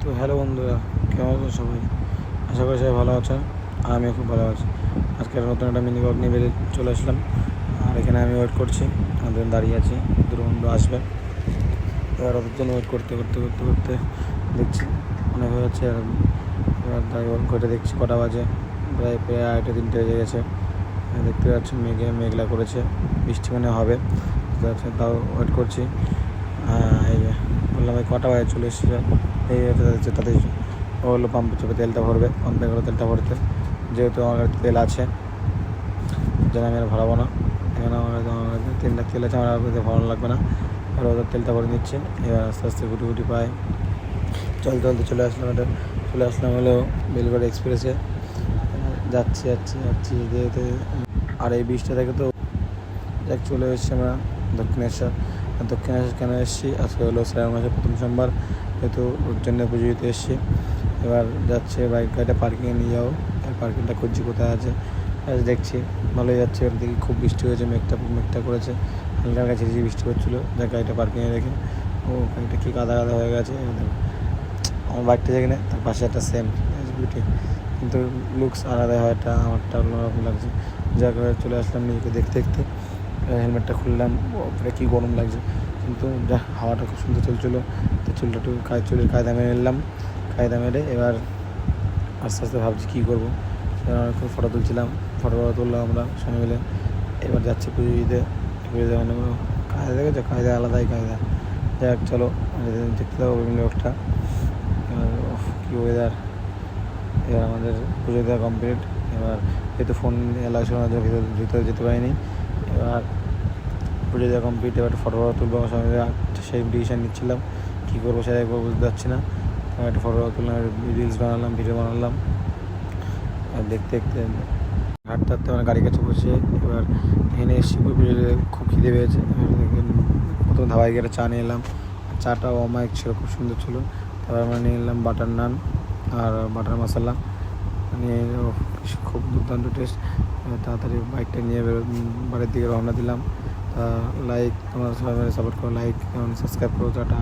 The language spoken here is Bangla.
তো হ্যালো বন্ধুরা, কেমন আছেন সবাই? আশা করি সবাই ভালো আছেন। আর আমিও খুব ভালো আছি। আজকে নতুন একটা মিনি ব্লগ নিয়ে বেরিয়ে চলে আসলাম। আর এখানে আমি ওয়েট করছি, আমাদের দাঁড়িয়ে আছি, দুটো বন্ধু আসবে। এবার ওদের জন্য ওয়েট করতে করতে করতে করতে দেখছি অনেক হয়ে যাচ্ছে। আর এবার তাই ওয়েট করে দেখছি কটা বাজে, প্রায় 2:30-3টে বেজে গেছে। দেখতে পাচ্ছি মেঘলা করেছে, বৃষ্টি মনে হবে, তাও ওয়েট করছি। এই যে বললাম এই কটা বাজে চলে এসেছে, এই তাতে ও হলো পাম্পে চেপে তেলটা ভরবে, পাম্পে করে তেলটা ভরতে, যেহেতু আমার কাছে তেল আছে যেন আমি আর ভরাবো না। এখানে আমার কাছে তেল আছে, আমার ভরানো লাগবে না। আর ওদের তেলটা ভরে নিচ্ছে। এবার আস্তে আস্তে গুটি গুটি পায় চলতে চলে আসলাম হলো বেলগড় এক্সপ্রেসে। যাচ্ছি যেতে। আর এই বৃষ্টিটা থেকে তো চলে এসেছি আমরা দক্ষিণেশ্বর। কেন এসেছি, আজকে হলো শ্রাবণ মাসের প্রথম সোমবার, যেহেতু ওর জন্য পুজো দিতে এসেছি। এবার যাচ্ছে বাইক গাড়িটা পার্কিংয়ে নিয়ে যাও, আর পার্কিংটা খুঁজছি কোথায় আছে। দেখছি ভালোই যাচ্ছে, এবার দেখি খুব বৃষ্টি হয়েছে, মেঘটা করেছে, হালকা হালকা ঝিরিঝিরি বৃষ্টি হচ্ছিলো। যা গাড়িটা পার্কিংয়ে রেখে, ও গাড়িটা কি কাদা হয়ে গেছে। আমার বাইকটা যেখানে তার পাশে একটা সেম বিউটি, কিন্তু লুকস আলাদা হয়, একটা আমারটা অন্যরকম লাগছে। যা করে চলে আসলাম নিজেকে দেখতে দেখতে। হেলমেটটা খুললাম, ওপরে কী গরম লাগছে, কিন্তু যা হাওয়াটা খুব সুন্দর চলছিলো। তো চুলটা একটু চুলের কায়দা মেরে নিলাম, কায়দা মেরে এবার আস্তে আস্তে ভাবছি কী করবো। অনেকক্ষণ ফটো তুললাম আমরা সবাই মিলে। এবার যাচ্ছি পুজো দিতে মানে কায়দা দেখেছো, কায়দা আলাদাই কায়দা। যাক চলো দেখতে দেবো বিভিন্ন লোকটা। এবার কী ওয়েদার। এবার আমাদের পুজো দেওয়া কমপ্লিট। এবার যেহেতু ফোন এলাও ছিল না, ভিতরে যেতে পারিনি। এবার পুজো দেওয়া কমপ্লিট, এবার ফটো তুলবো আমার সঙ্গে। সেই ডিসিশান নিচ্ছিলাম কী করবো, সেটা একবার বুঝতে পারছি না। একটা ফটো তুললাম, রিলস বানালাম, ভিডিও বানালাম। আর দেখতে দেখতে হাঁটতে হাঁটতে মানে গাড়ির কাছে বসে এবার এখানে এসেছি। খুব খিদে পেয়েছে। প্রথম ধাবায় গিয়ে চা নিয়ে এলাম, চাটাও অমায়িক ছিল, খুব সুন্দর ছিল। তারপর আমরা নিয়ে নিলাম বাটার নান আর বাটার মশলা নিয়ে, খুব দুর্দান্ত টেস্ট। তাড়াতাড়ি বাইকটা নিয়ে বাড়ির দিকে রওনা দিলাম। তা তোমরা সবাই সাপোর্ট করো, লাইক এবং সাবস্ক্রাইব করো। টাটা।